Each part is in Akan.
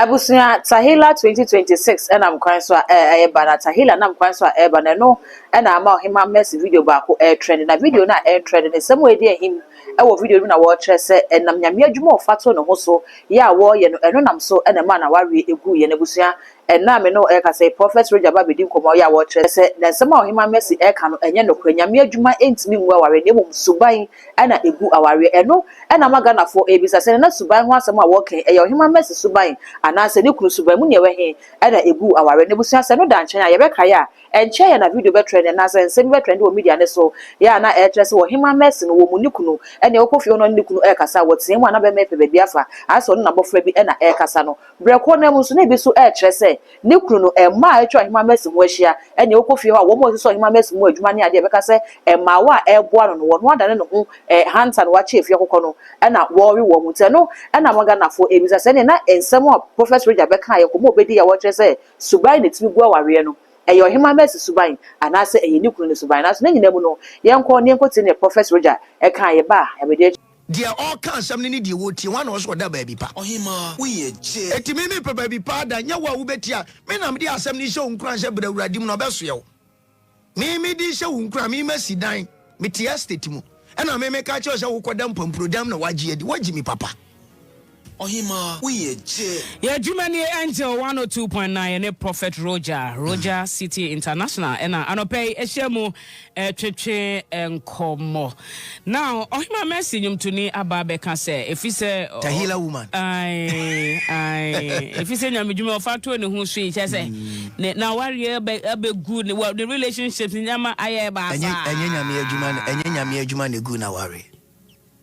Abusuya Tahila 2026 and I'm kwan so bana Tahila na kwan so bana no and I'm Ohemaa Mercy video back air trending na video na air trending some way there him wo video na watch say and nam nyame adwuma ofato no ho so ya wo ye no eno nam so and man na wari egu ye na busuya and na me no e ka say prophet Rojah ba bedi komo ya watch say na some Ohemaa Mercy e ka no enye no kura nyame adwuma entimi nwa ware ne mum suban na egu aware eno na magana for ebisa say na suban ho asem a wo kan e Ohemaa Mercy suban anase ne kunu suban mu ne we he na egu aware ne busuya se no da nchen ya ye be kaya enche ya na video be trend na say nsem be trend wo media ne so ya na e tre se Ohemaa Mercy no wo mu nikunu ene okofie no nikunu e kasa wotie mu na be mepe be biafa aso no na bofra bi na e kasa no breko na mu so na bi so e tre se nikunu no e ma e twa Ohemaa Mercy ho ahia ene okofie ho a wo mo so Ohemaa Mercy mu adwuma ne ade be kasa e ma wa e boa no no adane no ho hansa no wa che efie kokko no na wo wi wo mu te no na magana fo ebisa se ne na ensem a prophet Rojah be kan ye ko mo obedi ya wo tre se subai ne timi gu aware no eyo Ohemaa Mercy suban anase eye nikunu ne suban naso na nyina mu no yenko ne enko te ne prophet Rojah e kan ye ba e be de dia all kan sam ne die woti wan no so da baby pa Ohemaa we ye je etimi me pa baby pa da nya wa wo betia me nam de asam ni hye unkran hye brawuradim no beso ye wo me di hye unkran me masidan me tie estate mu ena me ka che hye wo kodam pamprodam na waje adi waji mi papa Ohemaa we ye je yeah Jumani Angel 102.9 ne prophet Rojah City International ena anope ehyiamu twetwe enkomo now Ohemaa Mercy nyumtuni ababe ka se efise Tahila woman efise nyamedwuma ofato ne ho so yi che na ware be good the relationships nyama aye ba sa enye nyame adwuma ne gu na ware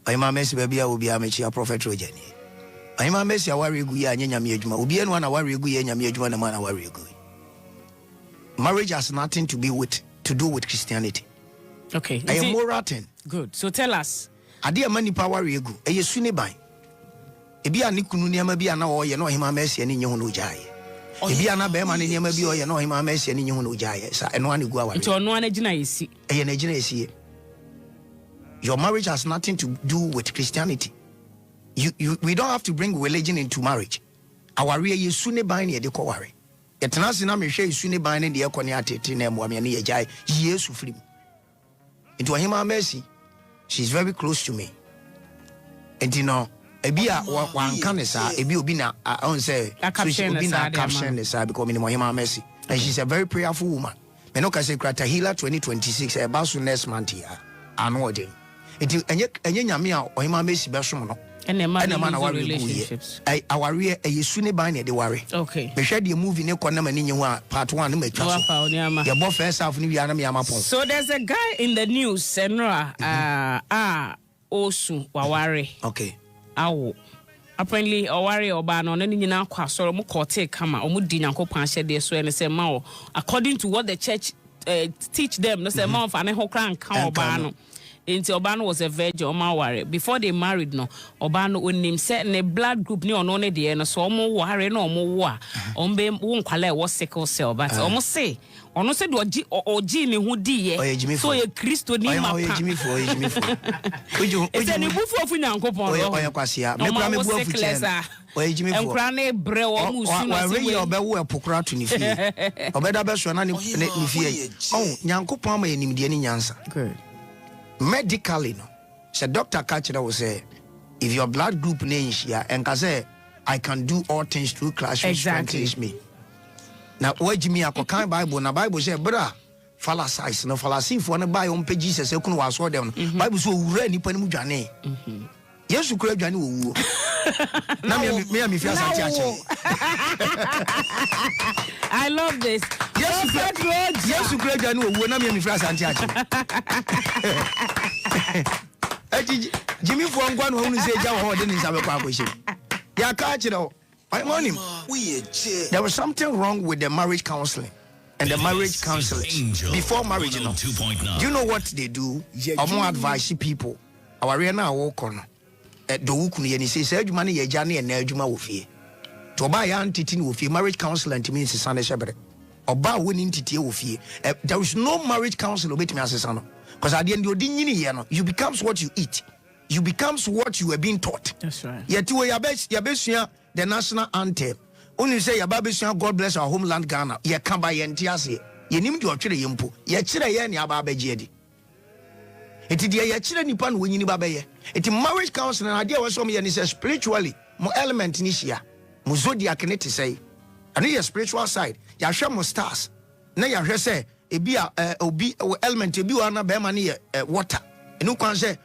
Ohemaa Mercy ba bia obi amechi prophet Rojah ni Ohemaa Mercy aware egu ya anya nyame adwuma obi enu na aware egu ya nyame adwuma na man aware egu. Marriage has nothing to do with Christianity. Okay, I am moral thing. Good. So tell us. Ade mani pa aware egu eyesu ne ban ebi ani kunu niam bi ana wo ye no Ohemaa Mercy ani nye ho no jaye ebi ana be ma ne niam bi o ye no Ohemaa Mercy ani nye ho no jaye sa eno ani gu aware nti ono ana gina yesi eye na gina yesi. Your marriage has nothing to do with Christianity. We don't have to bring religion into marriage. Our real yesu ne ban ne de ko ware. Etena na me hwe yesu ne ban ne de ko ne atete na mo ame ne ye jai yesu frim. Into Ohemaa Mercy, she's very close to me. And you know, ebi a wan kan sa ebi obi na on say obi na caption sa because me Ohemaa Mercy. And she's a very prayerful woman. Me no ka say Tahila 2026 e ba so next month ya. Ano de. Enti enye nyame a Ohemaa Mercy be so no. And man relationships. Our real yesu ne ban ne de ware. Okay. Me hwe the movie ne kona mani nye ho a part 1 no matwa so. Ye bo first half ni wi ana me amapon. So there's a guy in the news, Senra, Osu Waware. Okay. Awo. Apparently Oware Oba no ne nyina kwa soro mo kote kama omo di Nyankopon ahye so ene say ma according to what the church teach them no say ma fa ne ho kran kan Oba no. Into Obano was a virgin Omaware. Before they married, no, Obano when him set in a blood group near on the end, so almost worry no more. Ombe won't call it was sickle cell, but almost say, or no said or Jimmy who did, so a Christo name Jimmy for Could you move off in Uncle Quasia? Maybe Jimmy for Granny Brew almost your bell pokra to Nifi. Or better best one, oh, Yanko Palmer and Indian answer. Good. Medically, no. So Dr. Kachira will say, if your blood group name here, and can say, I can do all things through Christ who strengthens me. Now, what Jimmy Akokan Bible, na Bible say, brother, fallacies, no fallacy for one buy on page Jesus, you can was for them. Bible so ready penny mujane. Yes, you could have done. Now, me feel I love this. Yes, you could have done. When I'm in France, Jimmy for one who say, Java, didn't have a question. Yeah, catch it all. I want him. There was something wrong with the marriage counseling and the marriage counselors before marriage. You know. Do you know what they do? I'm more advising people. Our arena walk on. Do ukunu ye say say adwuma ne ye gya ne na adwuma wo fie to oba ya ntiti ne wo fie marriage counselor ntimi nsesa ne hyebere oba woni ntiti wo fie there is no marriage counselor obetimi asesa no because at the end odi nyini ye no you becomes what you eat, you becomes what you were being taught. That's right. Yet we yabesua the national anthem Only say your baby son, God bless our homeland Ghana. Ye come by entiase. Ye nim do chire yempo. Ye chire ye ni ababe jedi. Eti dia ye chire nipa no wonyini babaye. Eti marriage counseling na dia we so me ye ni say spiritually mo element ni hia. Mo zodiac ne te say. Ani ye spiritual side. Ya hwe mo stars. Na ya hwe say ebi obi element ebi wa na be ma ne ye water. Enu kwan say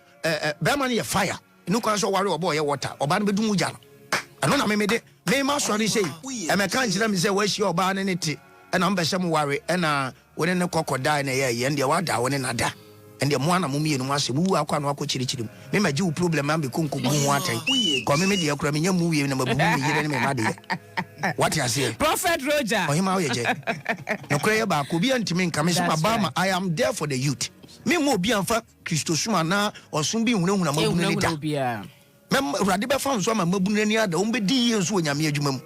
be ma ne ye fire. Enu kwan say ware obo ye water. Oba no bedum uja no. Ano na me de me ma sori say e me kan kira me say wa hia oba ne ne te. E na mbehye mo ware e na woni ne kokoda na ye nde wada woni na da. Ende mo ana mo mie no ase bu akwa no akokirikirim me ma giwu problem am be konko gu ho atai ko me de akura me nya mu wie na mabubu me yire ne me ma de what you say Prophet Rojah Ohemaa oye je no kra ye ba ko bi antimi nka me so baba I am there for the youth me mo bi amfa Kristo suma na osun bi hunahuna mabu ne da me urade be fa nso ma mabu ne ni ada o be di ye nso onyame adwuma mu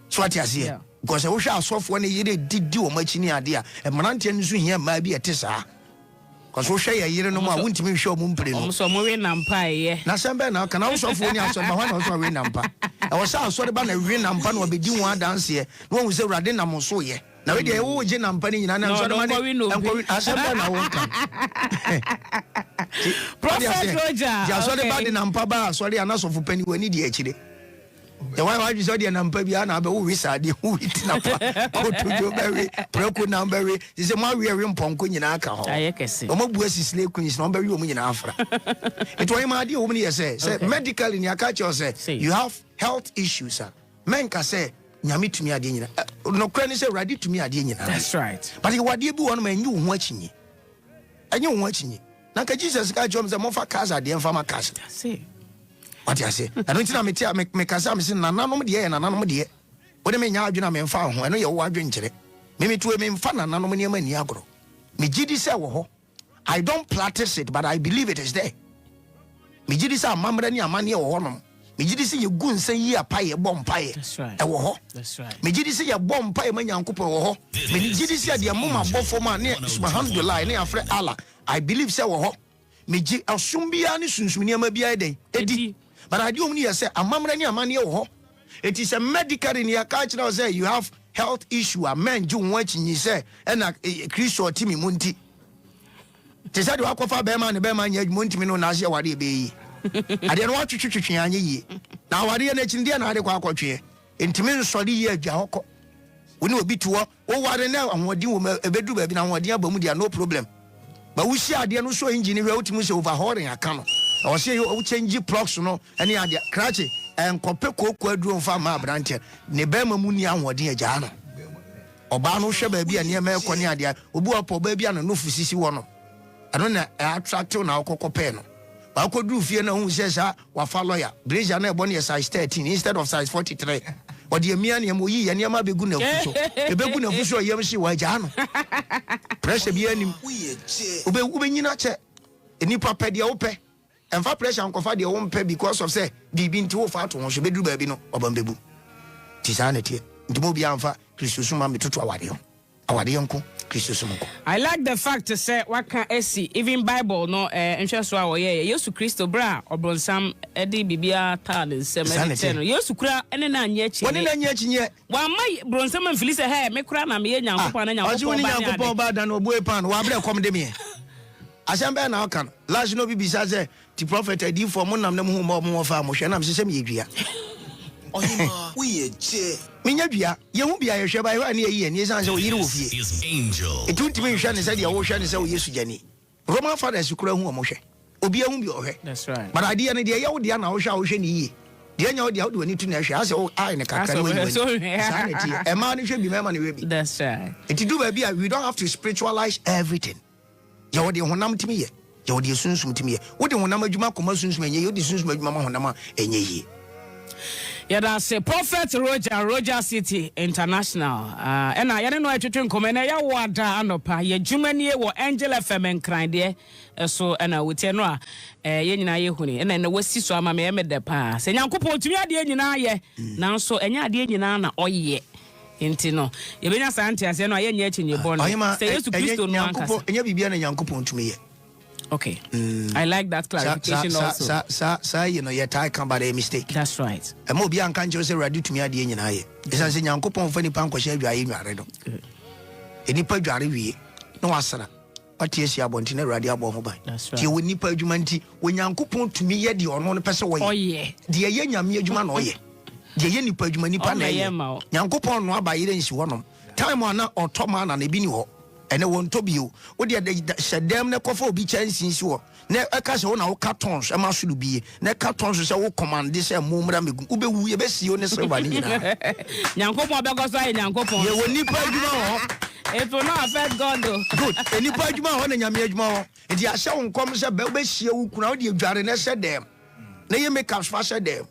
so what you say because wo hwa asofo ne yire didi o machini ade a emrante nso hia ma bi etesa because we share yire no ma wuntimi hwe o mu mpre no so mo we nampa ye na sembe na kana wo sofo ni aso ma hwa na so we nampa e wo sa aso de ba na we nampa na obedi hu adanse ye na wo se urade na mo so ye na we de wo je nampa ni nyina na so de ma ne enko asembe na wo nka Prophet Rojah ya so de ba de nampa ba so de anasofo pani wani de akire the one why so de nampa bia na be wo wisa de wo itina pa ko to jo bewe preko na bewe se ma we mponko nyina aka ho ayekese o mabu asisile queens na bewe o mu nyina afra eto yin ma de o mu ne say medically ni aka che say you have health issues men ka say nyame tumi ade nyina no kra ni say ready tumi ade nyina that's right but you wade bi won ma nyi wo ho achinyi enyi wo ho achinyi na ka Jesus ka jom say mo fa kaza de mfa ma kaza see what you say I don't think me kasa me say nananom de ye nananom de ye wode me nya adwena me mfa ho eno ye wo adwen kire me tuwe me mfa nananom ne mani agoro me gidi say wo ho I don't practice it but I believe it is there me gidi say amamra ni amane wo ho nom me gidi say ye gu nsan yi apaye bom paye e wo ho that's right me gidi say ye bom paye manyankopon wo ho me gidi say de mama bofo ma ne subhanallah ne afre Allah I believe say wo ho me gi asumbia ne sunsun ne ma bia den edi but I do only say amamra ni amane wo ho it is a medical in your culture say you have health issue a men ju won you say na Kristo timi munti te say do akofa be ma ne be ma nya munti mi no na say wade be yi ade no atwetwetwe anye yi na wade na chinde na ade kwa akotwe ntimi nsori yi adwa hokọ woni obi tuo wo wade na ahodi wo ebedu ba bi na ahodi abamu dia no problem ba wo shi ade no so engine we utimi se overhauling aka no o say o change plugs no ene ade krache enkope koku aduro mfa ma branche ne be ma mu ni ahodi agya no oba no hwe ba bi ane ma ekone ade obi opo ba bi ane no fusisi wo no ano na attract na okokope no ba ko duru fie na hu se sa wa fa lawyer brazier na ebo ne size 13 instead of size 43 odi emia ne mo yi ye ne ma begu na fuso ebegu na fuso yem si wa agya no pressure bi anim ube nyina che enipa pe de wo pe emfa pressure nkofa de wo mpe because of say bibi nti wo fa to ho so beduru ba bi no obam bebu ti sa na tie ntimo bi amfa Kristo suma metoto awade nko Kristo suma nko. I like the fact to say what can see even Bible no nhwe so awo ye Yesu Kristo bra obronsam edi bibia ta ne nsem edi no Yesu kura ene na anya chi woni na anya chi nye wa mai bronsam mfili se he me kura na me nyankopon na nyankopon ba da no boy pan wa bre kom de me asembe na okan last no bibisa say the prophet edi for mo nam na mo mo fa mo hwe na me se me yedua Ohemaa we je minya dua ye hu bia ye hwe ba ye ne ye ni san se o yire wo fie etuntimi hwe ne se de wo hwe ne se o Yesu jani Roman fathers kura hu o mo hwe obi ahu bi o hwe that's right but idea ne de ye wo de na wo hwe ni yi de nya wo de wo de ni tu na hwe ase o ai ne kaka ne wo ni sanity e ma ne hwe bi ma ne we bi that's right it do ba bia we don't have to spiritualize everything ye wo de honam timi ye ye wo de sunsum timi ye wo de honam adwuma koma sunsum enye ye wo de sunsum adwuma ma honam enye yi. Yeah, that's a Prophet Rojah City International. And I don't know what to think. Ya wada anopa ye jumani wo Angel FM enkran de so and we tell no ye nyina ye huni and na wasi so ama me de pa. Se nyankopon tumi ade nyina ye nanso enya ade nyina na oye. Enti no ye benya sante ase no ye nya chinye bon. Se Yesu Kristo no anka. Enya bibia na nyankopon tumi ye. Okay. I like that clarification also. You know, your tie come by a mistake. That's right. And more beyond can't just ready to me at the end. It's as in Yanko Pon Fanny Panko share your email. Any per jari, no asana. But yes, you are wanting a radio mobile. That's right. You will need per jumanti when Yanko Pon to me yet the on person away. Oh, yeah. Dear Yanya Juman, oh, yeah. Dear Yenny per jumani pan, Yanko Pon, no by Eden, she won. Time on or Toman and a binio. And I want to be you. What they said, damn, the coffee be changing you. Ne akase wona wo cartons e ma so do bi ne cartons so wo command this e mumra me ube wu ye be si o ne silver ni na Nyankopon be go so ai Nyankopon ye woni pa adwuma ho it will not affect God though. Good eni pa adwuma ho na nyame adwuma ho enti a hye wo nkom se be hie wo kuna wo de adware ne se dem na ye make up fa se dem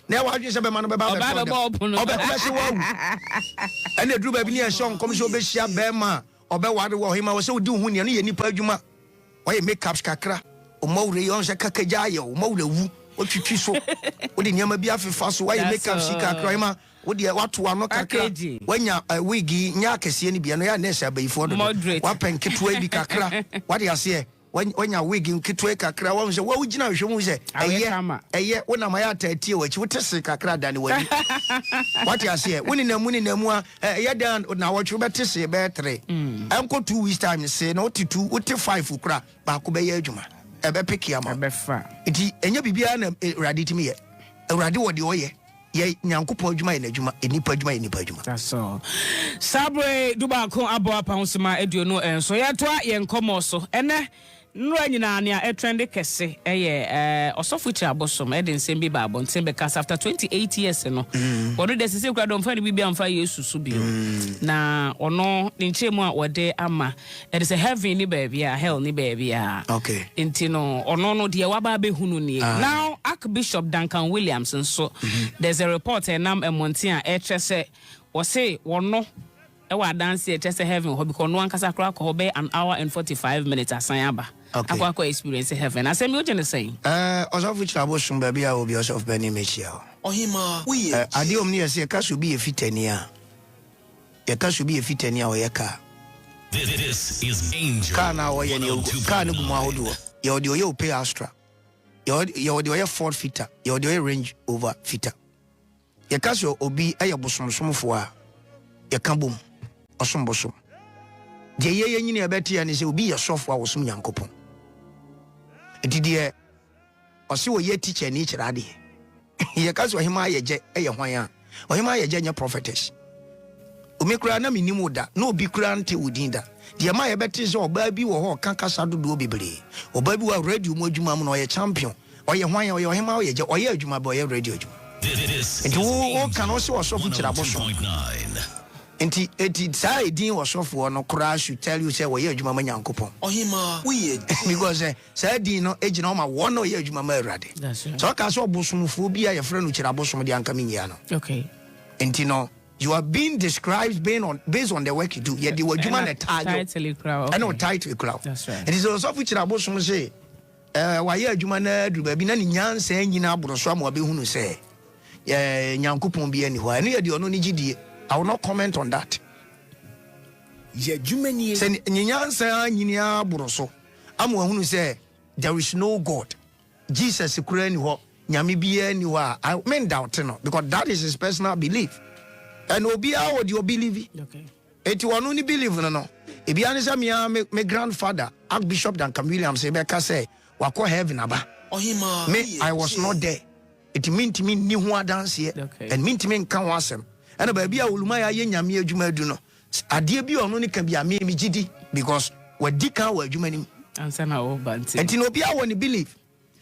na wa adwin se be ma no be ba be obe se wo ene dru ba bi ni e hye nkom se obe hia be ma obe ware wo Ohemaa wo se wo di hu ne ye nipa adwuma wo ye make up kakra o mawre yon se kakaja ye o mawre wu o twitwi so o de nyama bi afefa so why make up sika kraima o de wato ano kakra wanya wigi nya akese ni bia no ya na se abayifo do wa penketwa bi kakra wa de ase wanya wigi nketwa kakra wa se wa wugina hwe mu se eye wona ma ya tatie wachi wotese kakra da ne wani wa de ase woni namu a ye dan na wo twe betese be 3 enko 2 weeks time se na 2 wote 5 kura ba ko be ye adwuma ebe peki ama ebe fa iti enya bibia na urade timi ye urade wo de oye ye Nyankopon adwuma ye na adwuma enipa adwuma that's all sabre duba ko abo apa hosema eduonu enso ye to ye nkomo so ene nro nyina ne a trend kese eye osofuchi abosom eden sembi ba abonten be cast after 28 years no wono de sese kura don fa ni bibia mfa yesu so bio na ono ne nchemu a wode ama it is a heaven ni baby a hell ni baby a okay intino ono no de waba be hunu ni now Archbishop Duncan Williams so there's a report enam emonten a etrese wo say wono e wa dance etrese heaven ho because no ankasa kura ko be an hour and 45 minutes asan aba okay akwa experience heaven asem you just say osofuchi abosom baby a obi osof bani mechia Ohemaa we ade omni ese ka so bi efitani a ye ka so bi efitani a o ye ka This is Angel. Kana wo ye ne ka ne gumu ahodo ye ode oye pay extra ye ode oye Ford fitter ye ode oye Range Rover fitter ye ka so obi aye bosomsomfo a ye ka bom osombosom je ye nyini ebeti ya ne se obi ye sofo a wosom Nyankopon edidie ose wo ye teacher ni kirade ye ka so Ohemaa ye je eye hwan a Ohemaa ye je nya prophetess omekura na minimu da na obi kura nte udinda de ma ye beti se oba bi wo ho kankasa dodo bebre oba bi wa radio mu adwuma mu na oye champion oye hwan ya oye Ohemaa ye je oye adwuma ba oye radio adwuma enti wo kan o se osofo kiraboso enti sai din osofo no kura should tell you say oye adwuma ma Nyankopon Ohemaa we because sai din no ejina o ma wo no oye adwuma ma Awurade so ka so obosomfo bi a ye frɛ no kiraboso de anka minya no okay enti no you are being described based on the work you do. Yeah, the word human title crowd. I know title crowd. That's right. It is also which abosom say why you human do baby na nyansa nyina aboroso am wa be hunu say Nyankopon bi ani ho ani ye de ono ni gidie. I will not comment on that. ye dwumani say nyansa nyina aboroso am wa hunu say there is no God. Jesus kura ni ho nyame bi ani ho I mean doubt no because that is his personal belief. And obia would you believe? Okay. Eti wanu ni believe no. Ebi anisa me grandfather Archbishop Duncan Williams Ebeka say wako heaven aba. Ohemaa Me I was not there. It mean to me ni ho dance here and mean to me kan wasem. And ba bia oluma ya ye nyame adwuma du no. Ade bi ono ni kan bia me gidi because we dika wa adwuma nim. Answer na o banti. Eti no obia woni believe.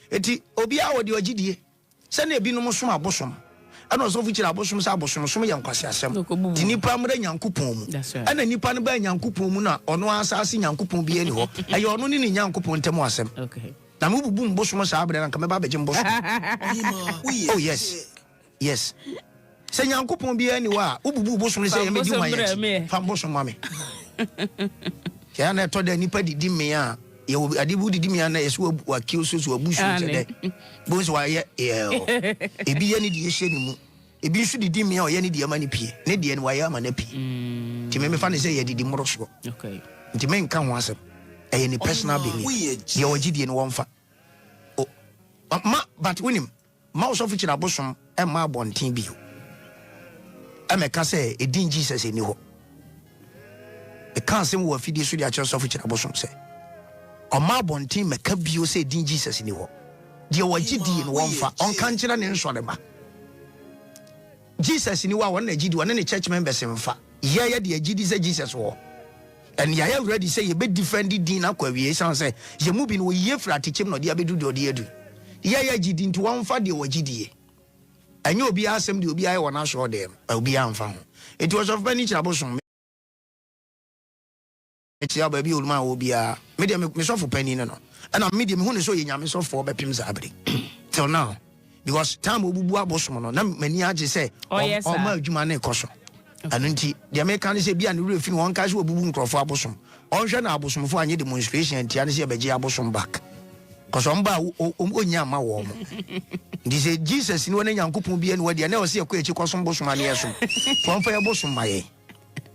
Eti obia wo de ogidie. Se na ebi no mo som abosom. Ana osofu kira abosom sa abosom som ya nkwase asem di nipa mra Nyankopon mu ana nipa no ba Nyankopon mu na ono asase Nyankopon bi ani ho aye ono ni ni Nyankopon ntem asem okay na mu bubu mbosom sa abre na kama ba beje mbosom oh yes se Nyankopon bi ani wa ububu bosom se ye meji wan fa mbosom mame ya na to da nipa didi me a ye adibu didi me a na yeso wa kiuso abusu se de bonso wa ye ebi ye ni de ye ni mu ebi nsu didi me a o ye ni de ama ni pie ne de ni wa ye ama na pie ti me fa ne se ye didi moroso okay nti me nka ho asem Any personal belief. The OGD in one fa. Oh, but win him. Mouse of which in a bosom and my bon team bio. I make a say a din Jesus in you. A council will feed you the church of which in a bosom say. Or my bon team make a bio say din Jesus in you. The OGD in one fa on country and in Swadema. Jesus in you are one GD one any church members in fa. Yeah, the GD say Jesus war. And you have already say you be defended din akwa sound say you moving we ye fra teach him no dia be do the do. Yeah, GD into one for the OGD. And you be asem the obi I wanna show them. Obi amfa. It was of many troublesome. It's your baby old man will be a medium me so for penny no. And a medium who so you so for be pim zabri. Till now. Because time will be abosom no na many aje say oh yes o ma adwuma na ekoso. And nti the American say be an refin one cash will bubu nkrofo abosom. Onhwe na abosom fo anye demonstration tia ne say beje abosom back. Cause omba onya ma wo mo. Ndi say Jesus ni wona Nyankopon bia ne wadi na o say ekọ echi kosom bosom ane yeso. Fon fa ye bosom maye.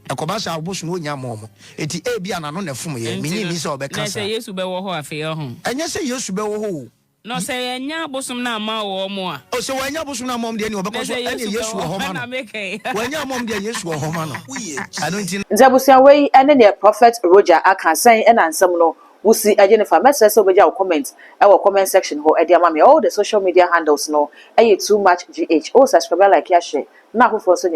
Ekoba sa abosom onya ma mo. Eti e bia na no na fom ye. Menyi mi say obeka sa. Na say Yesu be wo ho afi ho. Anya say Yesu be wo ho. No say enya bosom na ma wo mo a. O say wanya bosom na mom de ni obeka so ene Yesu wo ho ma no. Wanya mom de Yesu wo ho ma no. Anu nti Nzabusia we ene ne prophet Rojah aka san ena ansam no wusi Jennifer message so beja comment e wo comment section ho e dia ma me all the social media handles no e too much gh. Oh subscribe like ya share na ho for so